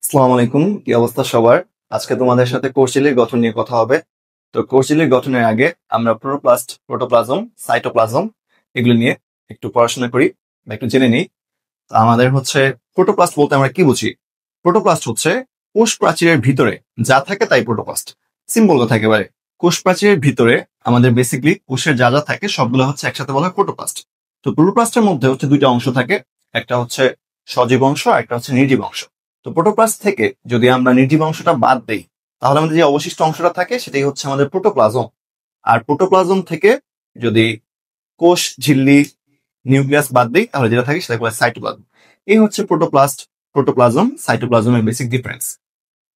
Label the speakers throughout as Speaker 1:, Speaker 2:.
Speaker 1: আসসালামু আলাইকুম, কি অবস্থা সবার? আজকে তোমাদের সাথে কোষঝিল্লির গঠন নিয়ে কথা হবে। তো কোষঝিল্লির গঠনের আগে আমরা ক্লোরোপ্লাস্ট, প্রোটোপ্লাজম, সাইটোপ্লাজম এগুলো নিয়ে একটু পড়াশোনা করি বা একটু জেনে নিই। তো আমাদের হচ্ছে প্রোটোপ্লাস্ট বলতে আমরা কি বুঝি? প্রোটোপ্লাস্ট হচ্ছে কোষ প্রাচীরের ভিতরে যা থাকে তাই প্রোটোপ্লাস্ট। সিম্পল কথা একেবারে। কোষ প্রাচীরের ভিতরে আমাদের বেসিক্যালি কোষের যা যা থাকে সবগুলো হচ্ছে একসাথে বলা হয় প্রোটোপ্লাস্ট। তো প্রোটোপ্লাস্টের মধ্যে হচ্ছে দুইটা অংশ থাকে, একটা হচ্ছে সজীব অংশ আর একটা হচ্ছে নির্জীব অংশ। তো প্রোটোপ্লাস্ট থেকে যদি আমরা নির্জীব অংশটা বাদ দেই, তাহলে আমাদের যে অবশিষ্ট অংশটা থাকে সেটাই হচ্ছে আমাদের প্রোটোপ্লাজম। আর প্রোটোপ্লাজম থেকে যদি কোষ ঝিল্লি নিউক্লিয়াস বাদ দিই, তাহলে যেটা থাকে সেটা বলে সাইটোপ্লাজম। এই হচ্ছে প্রোটোপ্লাস্ট, প্রোটোপ্লাজম, সাইটোপ্লাজমের বেসিক ডিফারেন্স।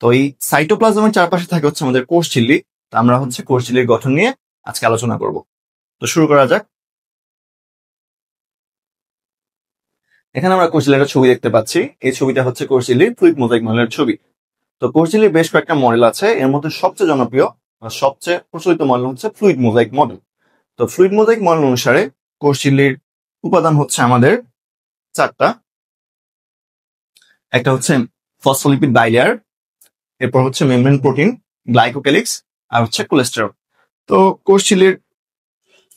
Speaker 1: তো এই সাইটোপ্লাজমের চারপাশে থাকে হচ্ছে আমাদের কোষ ঝিল্লি। তো আমরা হচ্ছে কোষ ঝিল্লির গঠন নিয়ে আজকে আলোচনা করব। তো শুরু করা যাক। এখানে আমরা কোষ ঝিল্লির একটা ছবি দেখতে পাচ্ছি। এই ছবিটা হচ্ছে কোষ ঝিল্লির ফ্লুইড মোজাইক মডেলের ছবি। তো কোষ ঝিল্লির বেশ কয়েকটা মডেল আছে, এর মধ্যে সবচেয়ে জনপ্রিয় বা সবচেয়ে প্রচলিত মডেল হচ্ছে ফ্লুইড মোজাইক মডেল। তো ফ্লুইড মোজাইক মডেল অনুসারে কোষ ঝিল্লির উপাদান হচ্ছে আমাদের চারটা। একটা হচ্ছে ফসফোলিপিড বাইলেয়ার, এরপর হচ্ছে মেমব্রেন প্রোটিন, গ্লাইকোক্যালিক্স আর হচ্ছে কোলেস্টেরল। তো কোষ ঝিল্লির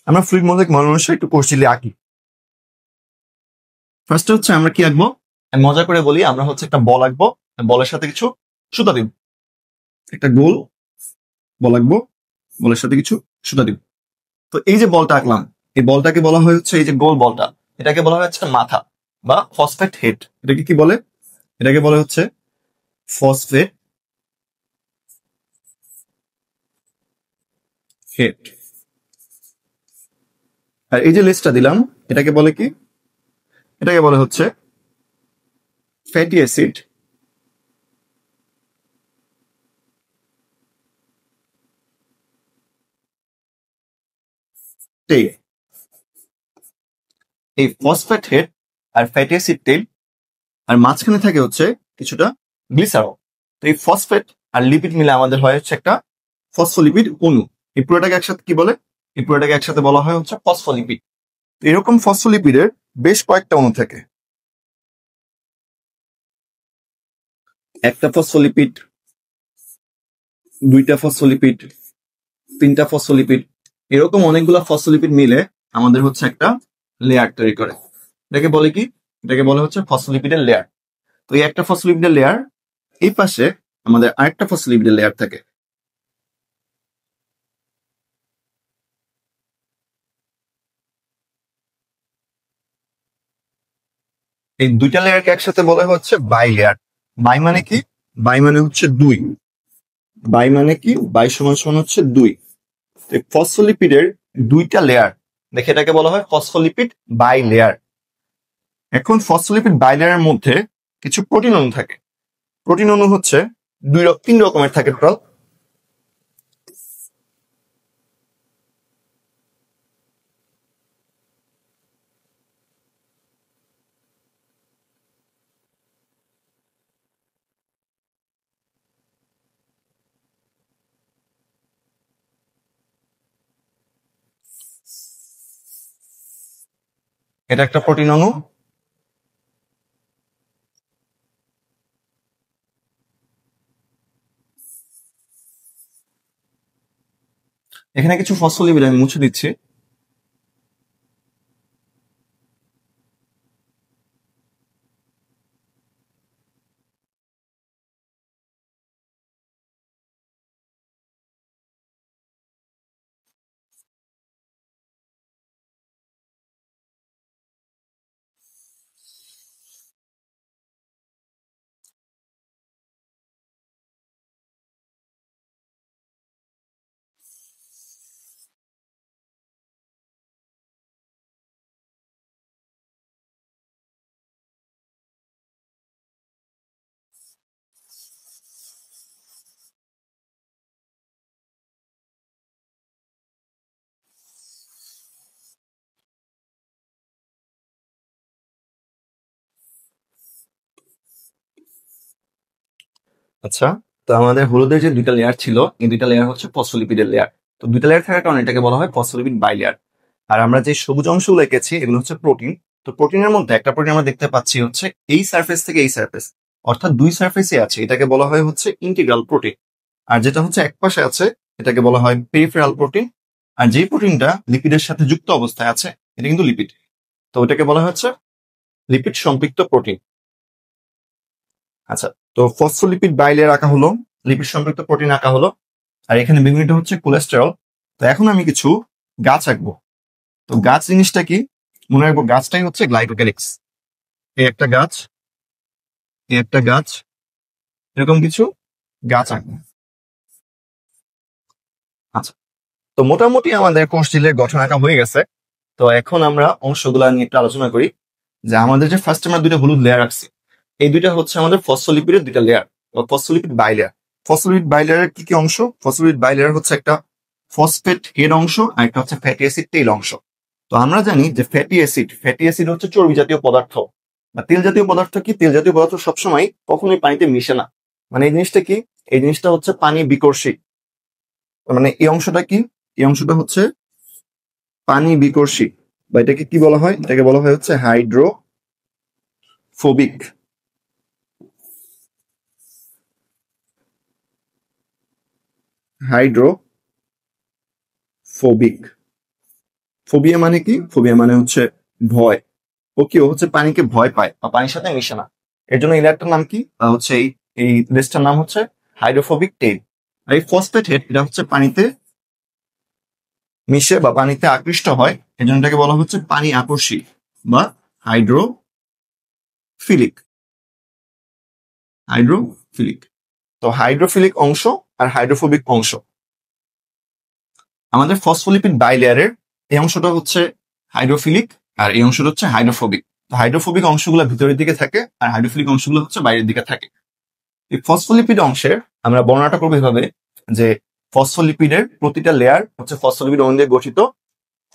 Speaker 1: আমরা ফ্লুইড মোজাইক মডেল অনুসারে একটু কোষ ঝিল্লি আঁকি। ফার্স্টে হচ্ছে আমরা কি আঁকবো? আমি মজা করে বলি, আমরা হচ্ছে একটা বল আঁকবো, বলের সাথে কিছু সুতা দিব, একটা গোল বল আঁকবো, বলের সাথে কিছু সুতা দিব। তো এই যে বলটা আঁকলাম, এই বলটাকে বলা হয় হচ্ছে, এই যে গোল বলটা, এটাকে বলা হয় হচ্ছে মাথা বা ফসফেট হেড। এটাকে কি বলে? এটাকে বলে হচ্ছে ফসফেট হেড। আর এই যে লেজটা দিলাম, এটাকে বলে কি? এটাকে বলে হচ্ছে ফ্যাটি অ্যাসিড টেইল। এই ফসফেট হেড আর ফ্যাটি অ্যাসিড টেইল, আর মাঝখানে থাকে হচ্ছে কিছুটা গ্লিসারল। তো এই ফসফেট আর লিপিড মিলে আমাদের হয় হচ্ছে একটা ফসফোলিপিড অণু। এই পুরোটাকে একসাথে কি বলে? এই পুরোটাকে একসাথে বলা হয় হচ্ছে ফসফোলিপিড। তো এরকম ফসফোলিপিডের বেশ কয়েকটা অণু থাকে। একটা ফসফোলিপিড, দুইটা ফসফোলিপিড, তিনটা ফসফোলিপিড, এরকম অনেকগুলা ফসফোলিপিড মিলে আমাদের হচ্ছে একটা লেয়ার তৈরি করে। এটাকে বলে কি? এটাকে বলে হচ্ছে ফসফোলিপিডের লেয়ার। তো এই একটা ফসফোলিপিডের লেয়ার, এই পাশে আমাদের আরেকটা ফসফোলিপিডের লেয়ার থাকে। এই দুইটা লেয়ারকে একসাথে বলা হচ্ছে বাই লেয়ার। বাই মানে কি? বাই মানে হচ্ছে দুই। বাই মানে কি? বাই সমান সমান হচ্ছে দুই। ফসফোলিপিডের দুইটা লেয়ার দেখে এটাকে বলা হয় ফসফোলিপিড বাই লেয়ার। এখন ফসফোলিপিড বাই লেয়ারের মধ্যে কিছু প্রোটিন অণু থাকে। প্রোটিন অণু হচ্ছে তিন রকমের থাকে টোটাল। এটা একটা প্রোটিন অণু। এখানে কিছু ফসফোলিপিড আমি মুছে দিচ্ছি। আচ্ছা, তো আমাদের হলুদের যে দুইটা লেয়ার ছিল, এই দুইটা লেয়ার হচ্ছে ফসফোলিপিডের লেয়ার। তো দুইটা লেয়ার থাকার কারণে এটাকে বলা হয় ফসফোলিপিড বাই লেয়ার। আর আমরা যে সবুজ অংশগুলো এঁকেছি এগুলো হচ্ছে প্রোটিন। তো প্রোটিনের মধ্যে একটা প্রোটিন আমরা দেখতে পাচ্ছি হচ্ছে এই সারফেস থেকে এই সারফেস, অর্থাৎ দুই সারফেসে আছে, এটাকে বলা হয় হচ্ছে ইন্টিগ্রাল প্রোটিন। আর যেটা হচ্ছে এক পাশে আছে এটাকে বলা হয় পেরিফেরাল প্রোটিন। আর যে প্রোটিনটা লিপিডের সাথে যুক্ত অবস্থায় আছে এটা কিন্তু লিপিড, তো ওটাকে বলা হচ্ছে লিপিড সম্পৃক্ত প্রোটিন। আচ্ছা, তো ফসফোলিপিড বাইলেয়ার আঁকা হলো, লিপিড সম্পৃক্ত প্রোটিন আঁকা হলো, আর এখানে বিভিন্নটা হচ্ছে কোলেস্টেরল। তো এখন আমি কিছু গাছ আঁকবো। তো গাছ জিনিসটা কি মনে রাখবো, গাছটাই হচ্ছে গ্লাইকোক্যালিক্স। এই একটা গাছ, এই একটা গাছ, এরকম কিছু গাছ আঁকবো। আচ্ছা, তো মোটামুটি আমাদের কোষঝিল্লির গঠন আঁকা হয়ে গেছে। তো এখন আমরা অংশগুলা নিয়ে একটু আলোচনা করি। যে আমাদের যে ফার্স্ট আমরা দুইটা হলুদ লেয়ার রাখছি, এই দুইটা হচ্ছে আমাদের ফসফোলিপিডের দুইটা লেয়ার, ফসফোলিপিড বাইলেয়ার। ফসফোলিপিড বাইলেয়ারের কি কি অংশ? ফসফোলিপিড বাইলেয়ার হচ্ছে একটা ফসফেট হেড অংশ আর একটা হচ্ছে ফ্যাটি অ্যাসিড টেইল অংশ। তো আমরা জানি যে ফ্যাটি অ্যাসিড হচ্ছে চর্বি জাতীয় পদার্থ বা তেল জাতীয় পদার্থ। কি তেল জাতীয় পদার্থ সবসময় কখনোই পানিতে মিশে না। মানে এই জিনিসটা কি, এই জিনিসটা হচ্ছে পানি বিকর্ষী। মানে এই অংশটা কি, এই অংশটা হচ্ছে পানি বিকর্ষী, বা এটাকে কি বলা হয়, এটাকে বলা হয় হচ্ছে হাইড্রোফোবিক। হাইড্রোফোবিক। ফোবিয়া মানে কি? ফোবিয়া মানে হচ্ছে ভয়। ও কি, ও হচ্ছে পানিকে ভয় পায় বা পানির সাথে মিশে না। এর জন্য এই লেয়ারটার নাম কি, হচ্ছে এই লেসটার নাম হচ্ছে হাইড্রোফোবিক টেইল। আর এই ফসফেট হেড এটা হচ্ছে পানিতে মিশে বা পানিতে আকৃষ্ট হয়, এই জন্য এটাকে বলা হচ্ছে পানি আকর্ষী বা হাইড্রোফিলিক। হাইড্রোফিলিক। তো হাইড্রোফিলিক অংশ আর হাইড্রোফোবিক অংশ আমাদের ফসফোলিপিড বাইলেয়ারের। এই অংশটা হচ্ছে হাইড্রোফিলিক আর এই অংশটা হচ্ছে হাইড্রোফোবিক। তো হাইড্রোফোবিক অংশগুলো ভিতরের দিকে থাকে আর হাইড্রোফিলিক অংশগুলো হচ্ছে বাইরের দিকে থাকে। এই ফসফোলিপিড অংশের আমরা বর্ণনাটা করবো এভাবে যে ফসফোলিপিডের প্রতিটা লেয়ার হচ্ছে ফসফোলিপিড অণু দিয়ে গঠিত।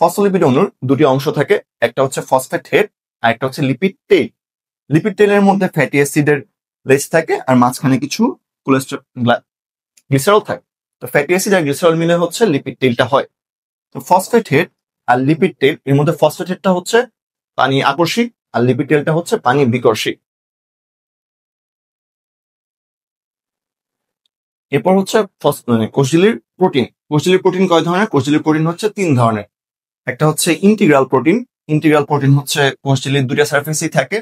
Speaker 1: ফসফোলিপিড অণুর দুটি অংশ থাকে, একটা হচ্ছে ফসফেট হেড আর একটা হচ্ছে লিপিড টেইল। লিপিড টেইলের মধ্যে ফ্যাটি অ্যাসিডের লেজ থাকে আর মাঝখানে কিছু গ্লিসারল থাকে। তো ফ্যাটি অ্যাসিড আর গ্লিসারল মিলে হচ্ছে লিপিড টেইলটা হয়। তো ফসফেট হেড আর লিপিড টেইল, এর মধ্যে ফসফেট হেডটা হচ্ছে পানি আকর্ষী আর লিপিড টেইলটা হচ্ছে পানি বিকর্ষী। এরপর হচ্ছে মানে কোষঝিল্লির প্রোটিন। কোষঝিল্লির প্রোটিন কয় ধরনের? কোষঝিল্লির প্রোটিন হচ্ছে 3 ধরনের। একটা হচ্ছে ইন্টিগ্রাল প্রোটিন। ইন্টিগ্রাল প্রোটিন হচ্ছে কোষঝিল্লির দুইটা সারফেসই থাকে,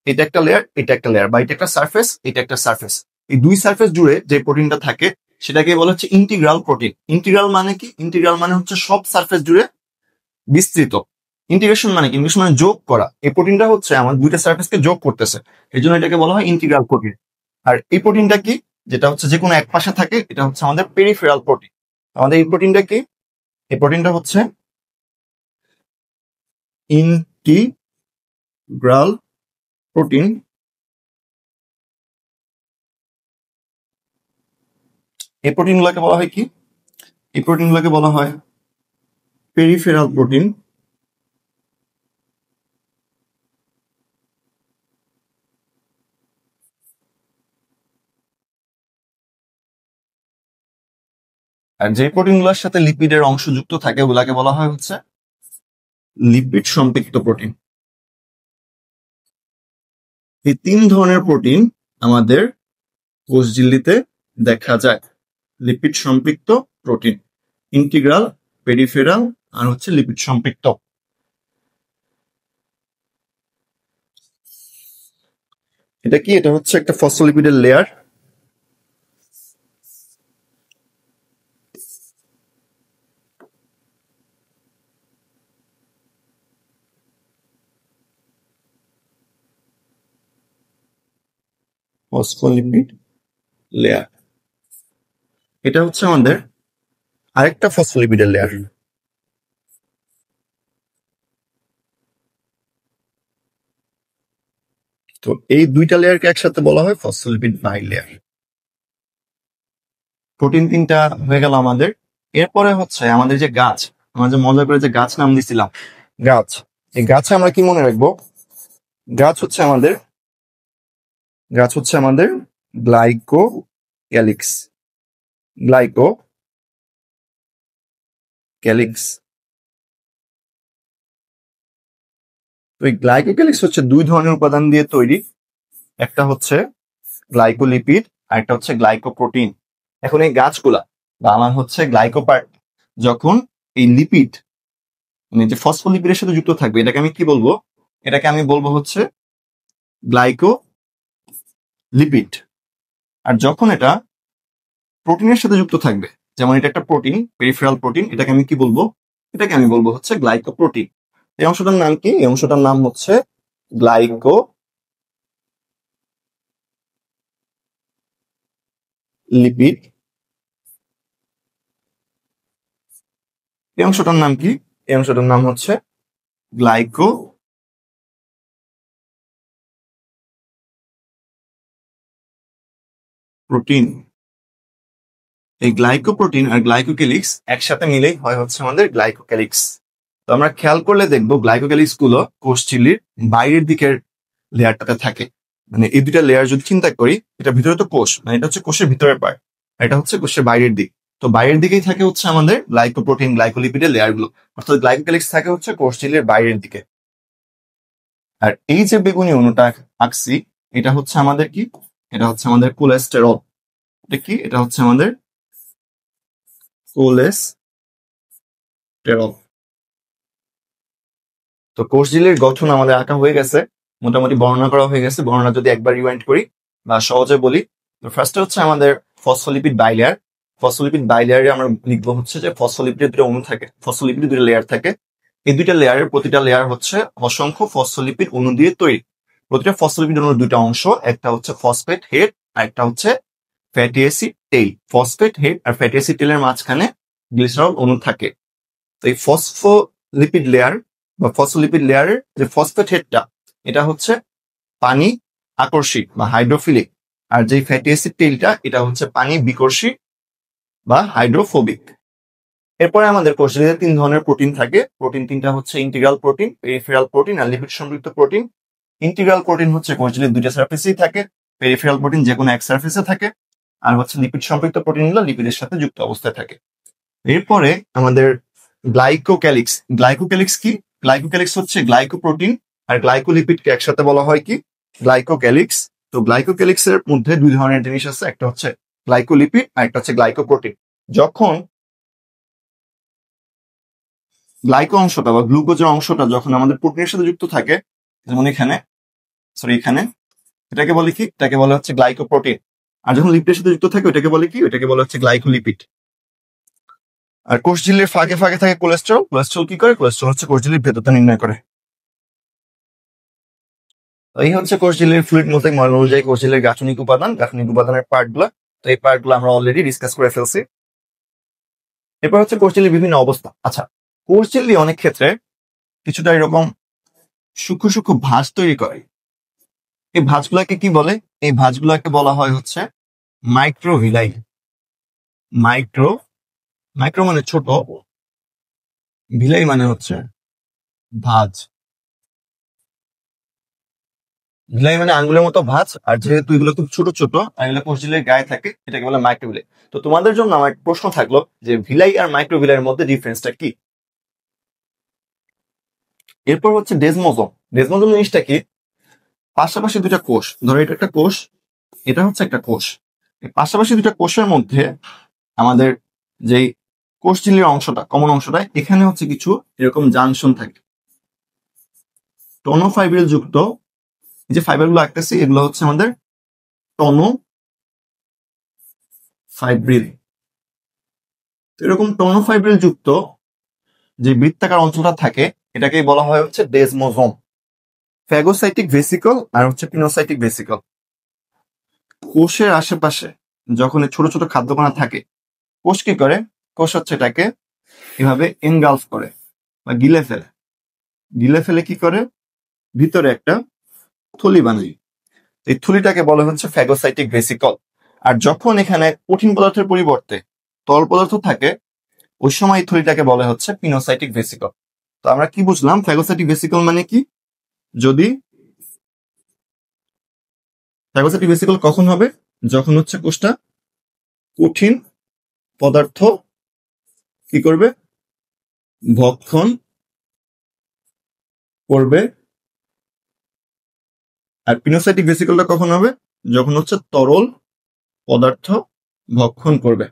Speaker 1: এটা একটা লেয়ার এটা একটা লেয়ার, বা এটা একটা সারফেস এটা একটা সারফেস। এই দুই সারফেস জুড়ে যে প্রোটিনটা থাকে সেটাকে বলা হচ্ছে ইন্টিগ্রাল প্রোটিন। ইন্টিগ্রাল মানে কি? ইন্টিগ্রাল মানে হচ্ছে সব সারফেস জুড়ে বিস্তৃত। ইন্টিগ্রেশন মানে কি? ইন্টিগ্রেশন মানে যোগ করা। এই প্রোটিনটা হচ্ছে আমার দুইটা সারফেসকে যোগ করতেছে, এই জন্য এটাকে বলা হয় ইন্টিগ্রাল প্রোটিন। আর এই প্রোটিনটা কি, যেটা হচ্ছে যে কোনো এক পাশে থাকে, এটা হচ্ছে আমাদের পেরিফেরাল প্রোটিন। আমাদের এই প্রোটিনটা কি? এই প্রোটিনটা হচ্ছে ইন্টিগ্রাল প্রোটিন। এই প্রোটিনগুলোকে বলা হয় কি? এই প্রোটিনগুলোকে বলা হয় পেরিফেরাল প্রোটিন। আর যে প্রোটিনগুলোর সাথে লিপিডের অংশ যুক্ত থাকে ওগুলাকে বলা হয় হচ্ছে লিপিড সম্পৃক্ত প্রোটিন। এই 3 ধরনের প্রোটিন আমাদের কোষঝিল্লিতে দেখা যায়। লিপিড সম্পৃক্ত প্রোটিন, ইন্টিগ্রাল, পেরিফেরাল আর হচ্ছে লিপিড সম্পৃক্ত। এটা কি? এটা হচ্ছে একটা ফসফোলিপিডের লেয়ার। ফসফোলিপিড লেয়ার, এটা হচ্ছে আমাদের আরেকটা ফসফোলিপিডের লেয়ার। তো এই দুইটা লেয়ারকে একসাথে বলা হয় ফসফোলিপিড বাইলেয়ার। প্রোটিন 3টা হয়ে গেল আমাদের। এরপরে হচ্ছে আমাদের যে গাছ, আমরা যে মজা করে যে গাছ নাম দিছিলাম গাছ, এই গাছে আমরা কি মনে রাখবো? গাছ হচ্ছে আমাদের গ্লাইকো ক্যালিক্স। গ্লাইকো ক্যালিক্স। তো এই গ্লাইকো ক্যালিক্স হচ্ছে 2 ধরনের উপাদান দিয়ে তৈরি। একটা হচ্ছে গ্লাইকোলিপিড আর একটা হচ্ছে গ্লাইকোপ্রোটিন। এখন এই গাছগুলা বা আমার হচ্ছে গ্লাইকোপার্ট যখন এই লিপিড মানে যে ফসফোলিপিডের সাথে যুক্ত থাকবে এটাকে আমি কি বলবো? এটাকে আমি বলবো হচ্ছে গ্লাইকোলিপিড। আর যখন এটা প্রোটিনের সাথে যুক্ত থাকবে, যেমন এটা একটা প্রোটিন, পেরিফেরাল প্রোটিন, এটাকে আমি কি বলবো? এটাকে আমি বলবো হচ্ছে গ্লাইকোপ্রোটিন। এই অংশটার নাম কি? এই অংশটার নাম হচ্ছে গ্লাইকোলিপিড। এই অংশটার নাম কি? এই অংশটার নাম হচ্ছে গ্লাইকোপ্রোটিন। এই গ্লাইকোপ্রোটিন আর গ্লাইকোক্যালিক্স একসাথে মিলেই হয় হচ্ছে আমাদের গ্লাইকোক্যালিক্স। তো আমরা খেয়াল করলে দেখবো গ্লাইকোক্যালিক্স গুলো কোষ ঝিল্লির বাইরের দিকের লেয়ারটাতে থাকে। মানে এই দুইটা লেয়ার যদি চিন্তা করি, এটা ভিতরে তো কোষ, মানে এটা হচ্ছে কোষের ভিতরের পার্ট, এটা হচ্ছে কোষের বাইরের দিক। তো বাইরের দিকেই থাকে হচ্ছে আমাদের গ্লাইকোপ্রোটিন গ্লাইকোলিপিডের লেয়ার গুলো, অর্থাৎ গ্লাইকোক্যালিক্স থাকে হচ্ছে কোষ ঝিল্লির বাইরের দিকে। আর এই যে বেগুনি অণুটা আঁকছি, এটা হচ্ছে আমাদের কি? এটা হচ্ছে আমাদের কোলেস্টেরল। এটা কি? এটা হচ্ছে আমাদের কোলেস্টেরল। তো কোষ ঝিল্লির গঠন আমাদের আঁকা হয়ে গেছে, মোটামুটি বর্ণনা করা হয়ে গেছে। বর্ণনা যদি একবার রিওয়াইন্ড করি বা সহজে বলি, তো ফার্স্টে হচ্ছে আমাদের ফসফোলিপিড বাইলেয়ার। ফসফোলিপিড বাইলেয়ারে আমরা লিখবো হচ্ছে যে ফসফোলিপিডের দুটো অণু থাকে, ফসফোলিপিডের দুটো লেয়ার থাকে। এই দুইটা লেয়ারের প্রতিটা লেয়ার হচ্ছে অসংখ্য ফসফোলিপিড অণু দিয়ে তৈরি। প্রতিটা ফসফোলিপিড অণুর দুইটা অংশ, একটা হচ্ছে ফসফেট হেড আর একটা হচ্ছে fatty acid tail. Phosphate head আর ফ্যাটি অ্যাসিড টেইলের মাঝখানে গ্লিসারল অণু থাকে। তো এই ফসফোলিপিড লেয়ার বা ফসফোলিপিড লেয়ারের যে ফসফেট হেডটা, এটা হচ্ছে পানি আকর্ষী বা হাইড্রোফিলিক, আর যে ফ্যাটি অ্যাসিড টেইলটা এটা হচ্ছে পানি বিকর্ষী বা হাইড্রোফোবিক। এরপরে আমাদের কোষঝিল্লিতে 3 ধরনের প্রোটিন থাকে। প্রোটিন তিনটা হচ্ছে ইন্টিগ্রাল প্রোটিন, পেরিফেরাল প্রোটিন আর লিপিড সম্পৃক্ত প্রোটিন। ইন্টিগ্রাল প্রোটিন হচ্ছে কোষঝিল্লির দুইটা সারফেসেই থাকে, পেরিফেরাল প্রোটিন যে কোনো এক সারফেসে থাকে, আর হচ্ছে লিপিড সম্পৃক্ত প্রোটিনগুলো লিপিডের সাথে যুক্ত অবস্থায় থাকে। এরপরে আমাদের গ্লাইকোক্যালিক্স। গ্লাইকোক্যালিক্স কি? গ্লাইকোক্যালিক্স হচ্ছে গ্লাইকোপ্রোটিন আর গ্লাইকোলিপিডকে একসাথে বলা হয় কি? গ্লাইকোক্যালিক্স। তো গ্লাইকোক্যালিক্স এর মধ্যে 2 ধরনের জিনিস আছে, একটা হচ্ছে গ্লাইকোলিপিড আর একটা হচ্ছে গ্লাইকোপ্রোটিন। যখন গ্লাইকো অংশটা বা গ্লুকোজের অংশটা যখন আমাদের প্রোটিনের সাথে যুক্ত থাকে, যেমন এখানে, এটাকে বলে কি? এটাকে বলা হচ্ছে গ্লাইকোপ্রোটিন। আর যখন লিপিডের সাথে যুক্ত থাকে ওটাকে বলে কি? ওটাকে বলা হচ্ছে গ্লাইকোলিপিড। আর কোষ ঝিল্লির ফাঁকে ফাঁকে থাকে কোলেস্টেরল। কোলেস্টেরল কি করে? কোলেস্টেরল হচ্ছে কোষ ঝিল্লির ভেতরটা নির্ণয় করে। এই হচ্ছে কোষ ঝিল্লির ফ্লুইড মোজাইক মডেল অনুযায়ী কোষ ঝিল্লির গাঠনিক উপাদানের পার্ট গুলো। তো এই পার্ট গুলো আমরা অলরেডি ডিসকাস করে ফেলছি। এরপর হচ্ছে কোষ ঝিল্লির বিভিন্ন অবস্থা। আচ্ছা, কোষ ঝিল্লি অনেক ক্ষেত্রে কিছুটা এরকম সূক্ষ্ম সূক্ষ্ম ভাঁজ তৈরি করে। এই ভাঁজগুলাকে কি বলে? এই ভাঁজগুলাকে বলা হয় হচ্ছে মাইক্রোভিলাই। মাইক্রো মাইক্রো মানে ছোট, ভিলাই মানে হচ্ছে ভাঁজ। ভিলাই মানে আঙ্গুলের মতো ভাঁজ, আর যেহেতু এগুলো খুব ছোট ছোট আর এগুলো কোষ ঝিল্লির গায়ে থাকে, এটাকে বলে মাইক্রোভিলাই। তো তোমাদের জন্য আমার একটা প্রশ্ন থাকলো যে ভিলাই আর মাইক্রোভিলাইয়ের মধ্যে ডিফারেন্সটা কি? এরপর হচ্ছে ডেজমোজোম। ডেজমোজোম জিনিসটা কি? পাশাপাশি দুটা কোষ, ধরো এটা একটা কোষ, এটা হচ্ছে একটা কোষ। এই পাশাপাশি দুটা কোষের মধ্যে আমাদের যেই কোষ ঝিল্লির অংশটা, কমন অংশটা, এখানে হচ্ছে কিছু এরকম জাংশন থাকে টোনোফাইব্রিল যুক্ত। যে ফাইবার গুলো আঁকতেছি এগুলো হচ্ছে আমাদের টোনোফাইব্রিল। এরকম টোনোফাইব্রিল যুক্ত যে বৃত্তাকার অঞ্চলটা থাকে এটাকেই বলা হয় হচ্ছে ডেজমোজোম। ফ্যাগোসাইটিক ভেসিকল আর হচ্ছে পিনোসাইটিক ভেসিকল। কোষের আশেপাশে যখন ছোট ছোট খাদ্যকণা থাকে, কোষ কি করে? কোষ হচ্ছে এটাকে এভাবে এনগালফ করে বা গিলে ফেলে। গিলে ফেলে কি করে? ভিতরে একটা থলি বানায়। এই থলিটাকে বলা হচ্ছে ফ্যাগোসাইটিক ভেসিকল। আর যখন এখানে কঠিন পদার্থের পরিবর্তে তরল পদার্থ থাকে, ওই সময় এই থলিটাকে বলা হচ্ছে পিনোসাইটিক ভেসিকল। তো আমরা কি বুঝলাম? ফ্যাগোসাইটিক ভেসিকল মানে কি? যদি ফ্যাগোসাইটিক ভেসিকল কখন হবে? যখন হচ্ছে কোষটা কঠিন পদার্থ কি করবে? ভক্ষণ করবে। আর পিনোসাইটিক ভেসিকলটা কখন হবে? যখন হচ্ছে তরল পদার্থ ভক্ষণ করবে।